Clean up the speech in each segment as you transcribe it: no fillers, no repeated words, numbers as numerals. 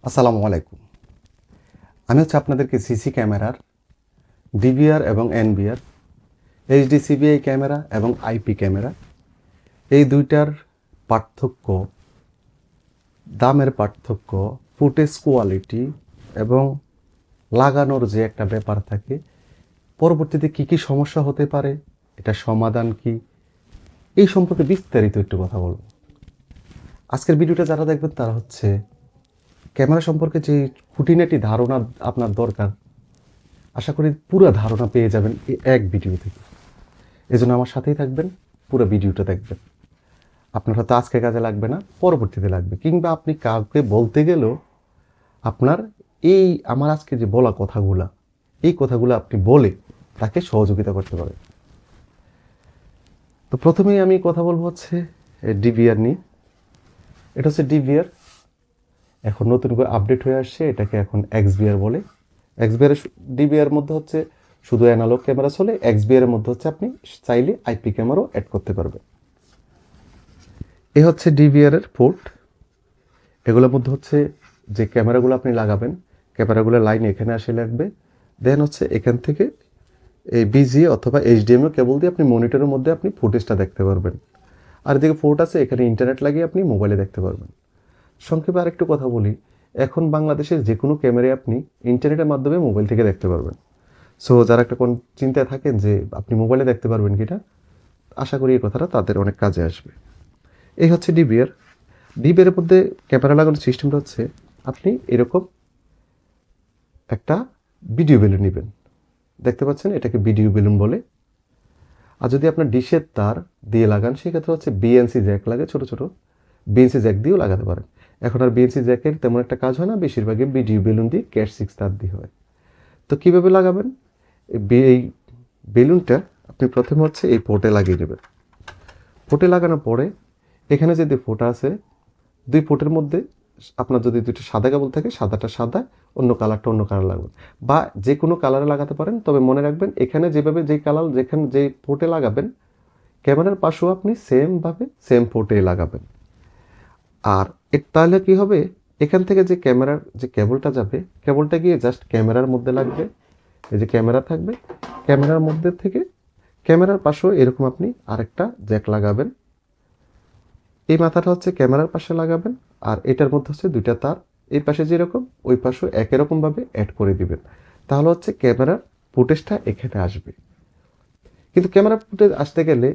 আসসালামু আলাইকুম। আমি আপনাদেরকে সিসি ক্যামেরার ডিভিআর এবং এনবিআর, এইচডি সিবিআই ক্যামেরা এবং আইপি ক্যামেরা এই দুইটার পার্থক্য, দামের পার্থক্য, ফুটেজ কোয়ালিটি এবং লাগানোর যে একটা ব্যাপার থাকে, পরবর্তীতে কী কী সমস্যা হতে পারে, এটা সমাধান কি, এই সম্পর্কে বিস্তারিত একটু কথা বলব। আজকের ভিডিওটা যারা দেখবেন তারা হচ্ছে ক্যামেরা সম্পর্কে যে খুঁটিনাটি ধারণা আপনার দরকার, আশা করি পুরো ধারণা পেয়ে যাবেন এই এক ভিডিও থেকে। এজন্য আমার সাথেই থাকবেন, পুরো ভিডিওটা দেখবেন। আপনার হয়তো আজকে কাজে লাগবে না, পরবর্তীতে লাগবে, কিংবা আপনি কাউকে বলতে গেলেও আপনার এই আমার আজকে যে বলা কথাগুলা, এই কথাগুলো আপনি বলে তাকে সহযোগিতা করতে পারেন। তো প্রথমেই আমি কথা বলবো হচ্ছে ডিভিআর নিয়ে। এটা হচ্ছে ডিভিআর, এখন নতুন করে আপডেট হয়ে আসছে, এটাকে এখন এক্সবিআর বলে। এক্সবিআর ডিভিআর মধ্যে হচ্ছে শুধু অ্যানালগ ক্যামেরা চলে, এক্সবিআর এর মধ্যে হচ্ছে আপনি চাইলে আইপি ক্যামেরাও অ্যাড করতে পারবেন। এ হচ্ছে ডিভিআর এর পোর্ট। এগুলোর মধ্যে হচ্ছে যে ক্যামেরাগুলো আপনি লাগাবেন, ক্যামেরাগুলোর লাইন এখানে আসে লাগবে। দেন হচ্ছে এখান থেকে এই বিজি অথবা এইচডিএমআই কেবল দিয়ে আপনি মনিটরের মধ্যে আপনি ফুটেজটা দেখতে পারবেন। আর এদিকে পোর্ট আছে, এখানে ইন্টারনেট লাগিয়ে আপনি মোবাইলে দেখতে পারবেন। সংক্ষেপে আরেকটু কথা বলি, এখন বাংলাদেশের যে কোনো ক্যামেরায় আপনি ইন্টারনেটের মাধ্যমে মোবাইল থেকে দেখতে পারবেন। সো যারা একটা কোন চিন্তায় থাকেন যে আপনি মোবাইলে দেখতে পারবেন কিনা, আশা করি এই কথাটা তাদের অনেক কাজে আসবে। এই হচ্ছে ডিবিআর। ডিবিআর মধ্যে ক্যামেরা লাগানোর সিস্টেমটা হচ্ছে আপনি এরকম একটা ভিডিও বেলুন নেবেন, দেখতে পাচ্ছেন, এটাকে ভিডিও বেলুন বলে। আর যদি আপনার ডিশের তার দিয়ে লাগান, সেক্ষেত্রে হচ্ছে বিএনসি জ্যাক লাগে, ছোটো ছোটো বিএনসি জ্যাক দিয়েও লাগাতে পারেন। এখন আর বিএনসি জ্যাকের তেমন একটা কাজ হয় না, বেশিরভাগই ভিডিও বেলুন দিয়ে ক্যাট 6 তার দিয়ে হয়। তো কীভাবে লাগাবেন? এই বেলুনটা আপনি প্রথমে হচ্ছে এই পোর্টে লাগিয়ে নেবেন। পোর্টে লাগানোর পরে এখানে যে দুই ফোঁটা আছে, দুই ফোঁটের মধ্যে আপনার যদি দুটো সাদা কেবল থাকে, সাদাটা সাদা, অন্য কালারটা অন্য কালার লাগবে, বা যে কোনো কালারে লাগাতে পারেন। তবে মনে রাখবেন, এখানে যেভাবে যেই কালার যেখানে যেই পোর্টে লাগাবেন, ক্যামেরার পাশেও আপনি সেমভাবে সেম পোর্টে লাগাবেন। আর তাহলে কি হবে, এখান থেকে যে ক্যামেরার যে কেবলটা যাবে, কেবলটা গিয়ে জাস্ট ক্যামেরার মধ্যে লাগবে। এই যে ক্যামেরা থাকবে, ক্যামেরার মধ্যে থেকে ক্যামেরার পাশেও এরকম আপনি আরেকটা জ্যাক লাগাবেন। এই মাথাটা হচ্ছে ক্যামেরার পাশে লাগাবেন, আর এটার মধ্যে হচ্ছে দুইটা তার, এই পাশে যেরকম ওই পাশেও একই রকমভাবে অ্যাড করে দিবেন। তাহলে হচ্ছে ক্যামেরার ফুটেজটা এখানে আসবে। কিন্তু ক্যামেরা ফুটেজ আসতে গেলে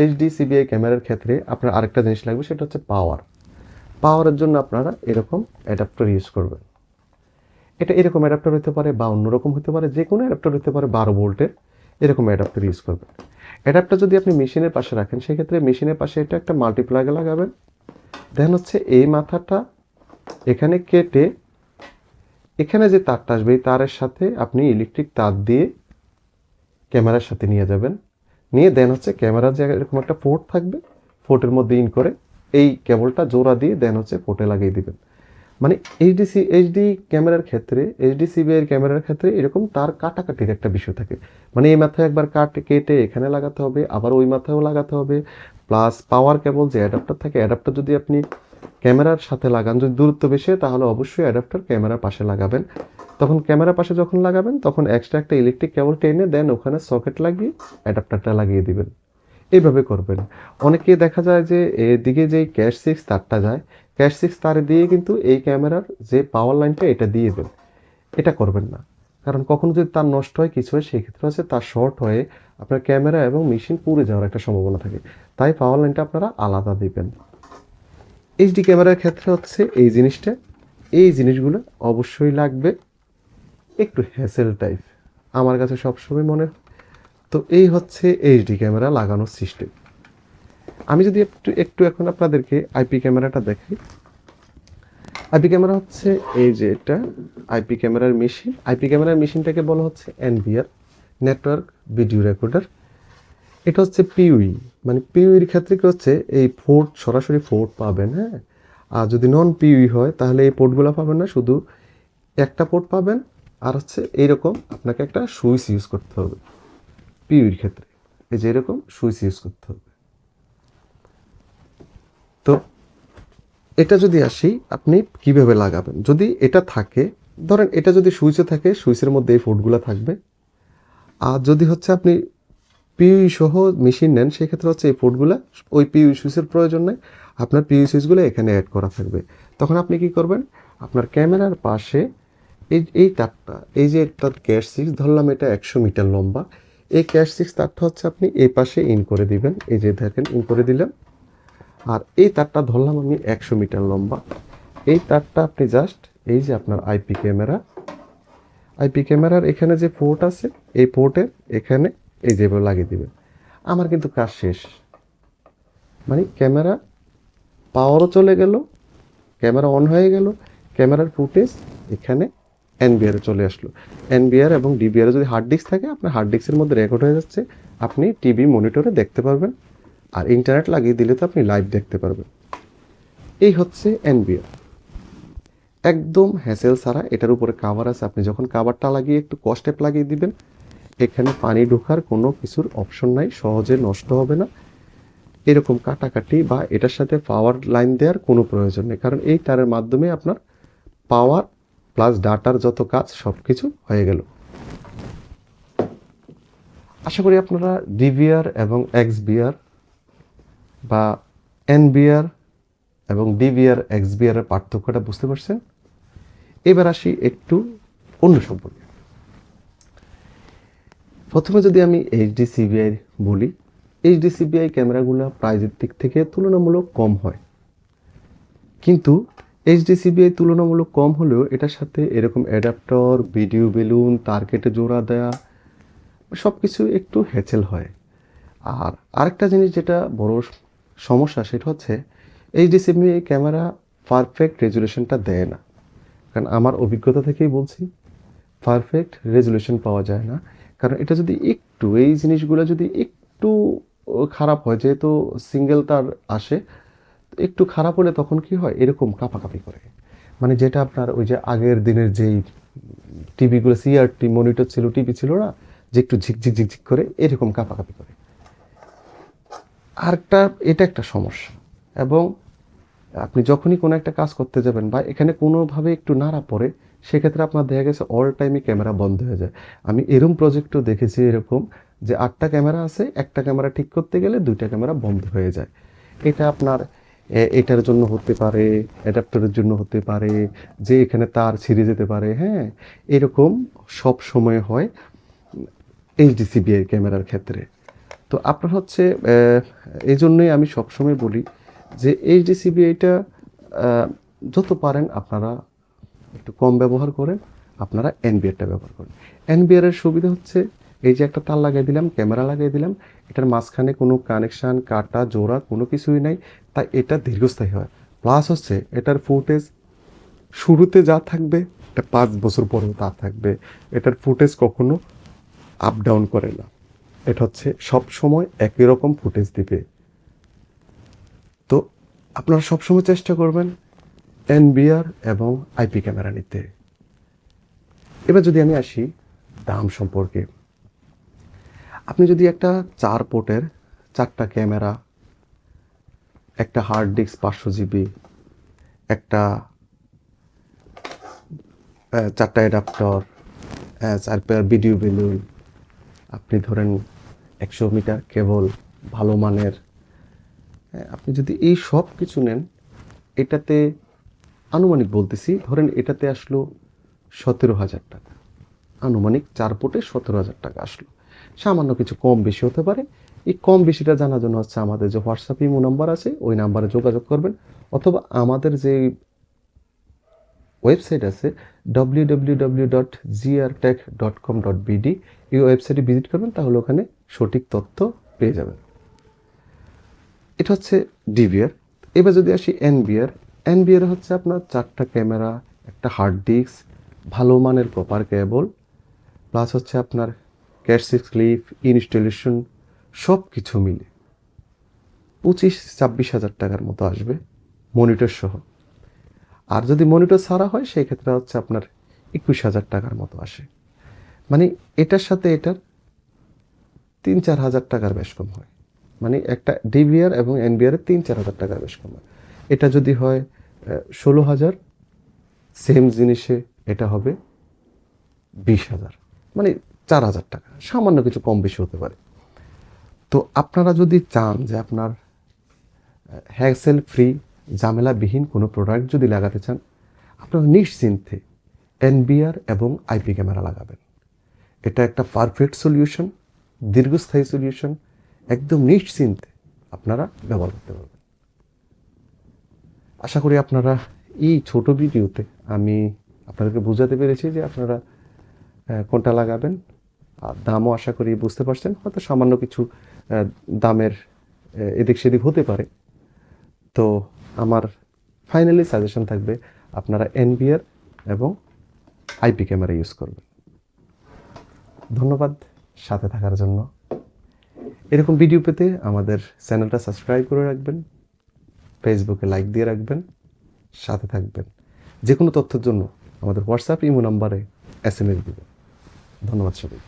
এইচডি সিবিআই ক্যামেরার ক্ষেত্রে আপনার আরেকটা জিনিস লাগবে, সেটা হচ্ছে পাওয়ার। পাওয়ারের জন্য আপনারা এরকম অ্যাডাপ্টার ইউজ করবেন। এটা এরকম অ্যাডাপ্টার হতে পারে বা অন্যরকম হতে পারে, যে কোনো অ্যাডাপ্টার হতে পারে 12 ভোল্টের, এরকম অ্যাডাপ্টার ইউজ করবেন। অ্যাডাপ্টার যদি আপনি মেশিনের পাশে রাখেন, সেক্ষেত্রে মেশিনের পাশে এটা একটা মাল্টিপ্লাগে লাগাবেন। দেন হচ্ছে এই মাথাটা এখানে কেটে এখানে যে তারটা আসবে, এই তারের সাথে আপনি ইলেকট্রিক তার দিয়ে ক্যামেরার সাথে নিয়ে যাবেন। নিয়ে দেন হচ্ছে ক্যামেরার যে এরকম একটা পোর্ট থাকবে, পোর্টের মধ্যে ইন করে এই কেবলটা জোড়া দিয়ে দেন হচ্ছে পোর্টে লাগিয়ে দিবেন। মানে এইচডি ক্যামেরার ক্ষেত্রে, এইচডি সিবিআই ক্যামেরার ক্ষেত্রে এরকম তার কাটাকাটির একটা বিষয় থাকে। মানে এই মাথায় একবার কেটে এখানে লাগাতে হবে, আবার ওই মাথায়ও লাগাতে হবে। প্লাস পাওয়ার কেবল যে অ্যাডাপ্টার থাকে, অ্যাডাপ্টার যদি আপনি ক্যামেরার সাথে লাগান, যদি দূরত্ব বেশি হয়, তাহলে অবশ্যই অ্যাডাপ্টার ক্যামেরার পাশে লাগাবেন। তখন ক্যামেরার পাশে যখন লাগাবেন, তখন এক্সট্রা একটা ইলেকট্রিক কেবল টেনে দেন ওখানে সকেট লাগিয়ে অ্যাডাপ্টারটা লাগিয়ে দিবেন। এইভাবে করবেন। অনেকে দেখা যায় যে এদিকে যেই ক্যাশ 6 তারটা যায়, ক্যাশ 6 তারে দিয়ে কিন্তু এই ক্যামেরার যে পাওয়ার লাইনটা এটা দিয়ে দেন। এটা করবেন না, কারণ কখনো যদি তার নষ্ট হয়, কিছু হয়, সেক্ষেত্রে হচ্ছে তার শর্ট হয়ে আপনার ক্যামেরা এবং মেশিন পুড়ে যাওয়ার একটা সম্ভাবনা থাকে। তাই পাওয়ার লাইনটা আপনারা আলাদা দিবেন। এইচডি ক্যামেরার ক্ষেত্রে হচ্ছে এই জিনিসগুলো অবশ্যই লাগবে। একটু হ্যাসেল টাইপ আমার কাছে সবসময় মনে হয়। তো এই হচ্ছে এইচডি ক্যামেরা লাগানোর সিস্টেম। আমি যদি একটু একটু এখন আপনাদেরকে আইপি ক্যামেরাটা দেখাই। আইপি ক্যামেরা হচ্ছে এই যে এটা আইপি ক্যামেরার মেশিন। আইপি ক্যামেরার মেশিনটাকে বলা হচ্ছে এনবিআর, নেটওয়ার্ক ভিডিও রেকর্ডার। এটা হচ্ছে পিউই, মানে পিউইর ক্ষেত্রে কি হচ্ছে, এই পোর্ট সরাসরি পোর্ট পাবেন, হ্যাঁ। আর যদি নন পিউই হয়, তাহলে এই পোর্টগুলো পাবেন না, শুধু একটা পোর্ট পাবেন। আর হচ্ছে এইরকম আপনাকে একটা সুইচ ইউজ করতে হবে পিউইর ক্ষেত্রে। এই যে এরকম সুইচ ইউজ করতে হবে। তো এটা যদি আসি, আপনি কিভাবে লাগাবেন? যদি এটা থাকে, ধরেন এটা যদি সুইচে থাকে, সুইচের মধ্যে এই পোর্টগুলো থাকবে। আর যদি হচ্ছে আপনি পিইউ সহ মেশিন নেন, সেক্ষেত্রে হচ্ছে এই পোর্টগুলো, ওই পিইউ সুইচের প্রয়োজন নেই, আপনার পিইউ সুইচগুলো এখানে অ্যাড করা থাকবে। তখন আপনি কি করবেন, আপনার ক্যামেরার পাশে এই তারটা, এই যে একটা ক্যাশ সিক্স ধরলাম, এটা 100 মিটার লম্বা, এই ক্যাশ সিক্স তারটা হচ্ছে আপনি এই পাশে ইন করে দিবেন, এই যে দেখেন ইন করে দিলাম। আর এই তারটা ধরলাম আমি 100 মিটার লম্বা, এই তারটা আপনি জাস্ট এই যে আপনার আইপি ক্যামেরার এখানে যে পোর্ট আছে, এই পোর্টের এখানে এই যেভাবে লাগিয়ে দিবেন। আমার কিন্তু কাজ শেষ। মানে ক্যামেরা পাওয়ারও চলে গেল, ক্যামেরা অন হয়ে গেল, ক্যামেরার ফুটেজ এখানে এনবিআরে চলে আসলো। এনবিআর এবং ডিবিআরে যদি হার্ড ডিস্ক থাকে, আপনার হার্ড ডিস্কের মধ্যে রেকর্ড হয়ে যাচ্ছে, আপনি টিভি মনিটরে দেখতে পারবেন। আর ইন্টারনেট লাগিয়ে দিলে তো আপনি লাইভ দেখতে পারবেন। এই হচ্ছে এনবিআর, একদম হ্যাসেল ছাড়া। এটার উপরে কাভার আছে, আপনি যখন কাভারটা লাগিয়ে একটু কস্টেপ লাগিয়ে দিবেন, এখানে পানি ঢোকার কোনো কিছুর অপশন নাই, সহজে নষ্ট হবে না। এরকম কাটাকাটি বা এটার সাথে পাওয়ার লাইন দেওয়ার কোনো প্রয়োজন নেই, কারণ এই তারের মাধ্যমে আপনার পাওয়ার প্লাস ডাটার যত কাজ সব কিছু হয়ে গেল। আশা করি আপনারা ডিভিআর এবং এক্সবিআর বা এনবিআর এবং ডিভিআর এক্সবিআরের পার্থক্যটা বুঝতে পারছেন। এবার আসি একটু অন্য সম্পর্কে। প্রথমে যদি আমি এইচডিসিবিআই বলি, এইচডিসিবিআই ক্যামেরাগুলো প্রাইজের দিক থেকে তুলনামূলক কম হয়, কিন্তু এইচডিসিবিআই তুলনামূলক কম হলেও এটার সাথে এরকম অ্যাডাপ্টর, ভিডিও বেলুন, তার কেটে জোড়া দেয়া, সব কিছু একটু হ্যাচেল হয়। আর আরেকটা জিনিস যেটা বড় সমস্যা, সেটা হচ্ছে এইচডিসিবিআই ক্যামেরা পারফেক্ট রেজুলেশনটা দেয় না। কারণ আমার অভিজ্ঞতা থেকেই বলছি, পারফেক্ট রেজুলেশন পাওয়া যায় না। কারণ এটা যদি একটু, এই জিনিসগুলো যদি একটু খারাপ হয়, যেহেতু সিঙ্গেল তার আসে, একটু খারাপ হলে তখন কি হয়, এরকম কাঁপাকাঁপি করে। মানে যেটা আপনার ওই যে আগের দিনের যেই টিভিগুলো, সিআরটি মনিটর ছিল, টিভি ছিল না, যে একটু ঝিকঝিক ঝিকঝিক করে এরকম কাঁপাকাঁপি করে। আরেকটা, এটা একটা সমস্যা। এবং আপনি যখনই কোনো একটা কাজ করতে যাবেন বা এখানে কোনোভাবে একটু নাড়া পড়ে, সেক্ষেত্রে আপনার দেখা গেছে অল টাইমই ক্যামেরা বন্ধ হয়ে যায়। আমি এরকম প্রজেক্টও দেখেছি, এরকম যে 8টা ক্যামেরা আছে, একটা ক্যামেরা ঠিক করতে গেলে 2টা ক্যামেরা বন্ধ হয়ে যায়। এটা আপনার এটার জন্য হতে পারে, অ্যাডাপ্টারের জন্য হতে পারে, যে এখানে তার ছিঁড়ে যেতে পারে, হ্যাঁ, এরকম সব সময় হয় এইচডিসিবিআই ক্যামেরার ক্ষেত্রে। তো আপনার হচ্ছে এই জন্যই আমি সবসময় বলি যে এইচডিসিবিআইটা যত পারেন আপনারা একটু কম ব্যবহার করেন, আপনারা এনবিআরটা ব্যবহার করেন। এনবিআরের সুবিধা হচ্ছে এই যে একটা তার লাগিয়ে দিলাম, ক্যামেরা লাগিয়ে দিলাম, এটার মাঝখানে কোনো কানেকশান, কাটা জোড়া কোনো কিছুই নাই, তাই এটা দীর্ঘস্থায়ী হয়। প্লাস হচ্ছে এটার ফুটেজ শুরুতে যা থাকবে, এটা 5 বছর পরেও তা থাকবে। এটার ফুটেজ কখনো আপ ডাউন করে না, এটা হচ্ছে সব সময় একই রকম ফুটেজ দিবে। তো আপনারা সবসময় চেষ্টা করবেন এনবিআর এবং আইপি ক্যামেরা নিতে। এবার যদি আমি আসি দাম সম্পর্কে, আপনি যদি একটা 4 পোর্টের 4টা ক্যামেরা, একটা হার্ড ডিস্ক 500 জিবি, একটা 4টা অ্যাডাপ্টর, 4 পেয়ার ভিডিও বেলুন, আপনি ধরেন 100 মিটার কেবল ভালো মানের, আপনি যদি এই সব কিছু নেন, এটাতে আনুমানিক বলতেছি, ধরেন এটাতে আসলো 17,000 টাকা। আনুমানিক 4 পোর্টে 17,000 টাকা আসলো। সামান্য কিছু কম বেশি হতে পারে। এই কম বেশিটা জানার জন্য হচ্ছে আমাদের যে হোয়াটসঅ্যাপ ইমো নাম্বার আছে, ওই নাম্বারে যোগাযোগ করবেন, অথবা আমাদের যে ওয়েবসাইট আছে www.grtech.com.bd, এই ওয়েবসাইটে ভিজিট করবেন, তাহলে ওখানে সঠিক তথ্য পেয়ে যাবেন। এটা হচ্ছে ডিভিআর। এবার যদি আসি এনবিআর, এনবিআর হচ্ছে আপনার 4টা ক্যামেরা, একটা হার্ড ডিস্ক, ভালো মানের কপার কেবল, প্লাস হচ্ছে আপনার ক্যাট সিক্স ক্লিপ, ইনস্টলেশন, সব কিছু মিলে 25-26 হাজার টাকার মতো আসবে মনিটর সহ। আর যদি মনিটর ছাড়া হয়, সেই ক্ষেত্রে হচ্ছে আপনার 21,000 টাকার মতো আসে। মানে এটার সাথে এটার 3-4 হাজার টাকার বেশ কম হয়। মানে একটা ডিভিআর এবং এনবিআর 3-4 হাজার টাকার বেশ কম হয়। এটা যদি হয় 16,000, সেম জিনিসে এটা হবে 20,000, মানে 4,000 টাকা, সামান্য কিছু কম বেশি হতে পারে। তো আপনারা যদি চান যে আপনার হ্যাসেল ফ্রি, ঝামেলাবিহীন কোনো প্রোডাক্ট যদি লাগাতে চান, আপনারা নিশ্চিন্তে এনবিআর এবং আইপি ক্যামেরা লাগাবেন। এটা একটা পারফেক্ট সলিউশন, দীর্ঘস্থায়ী সলিউশন, একদম নিশ্চিন্তে আপনারা ব্যবহার করতে পারবেন। আশা করি আপনারা এই ছোট ভিডিওতে আমি আপনাদেরকে বোঝাতে পেরেছি যে আপনারা কোনটা লাগাবেন। আর দামও আশা করি বুঝতে পারছেন, হয়তো সামান্য কিছু দামের এদিক সেদিক হতে পারে। তো আমার ফাইনালি সাজেশন থাকবে আপনারা এনবিআর এবং আইপি ক্যামেরা ইউজ করবেন। ধন্যবাদ সাথে থাকার জন্য। এরকম ভিডিও পেতে আমাদের চ্যানেলটা সাবস্ক্রাইব করে রাখবেন, ফেসবুকে লাইক দিয়ে রাখবেন, সাথে থাকবেন। যে কোনো তথ্যের জন্য আমাদের হোয়াটসঅ্যাপ ইমো নাম্বারে SMS দিবেন। ধন্যবাদ সবাই।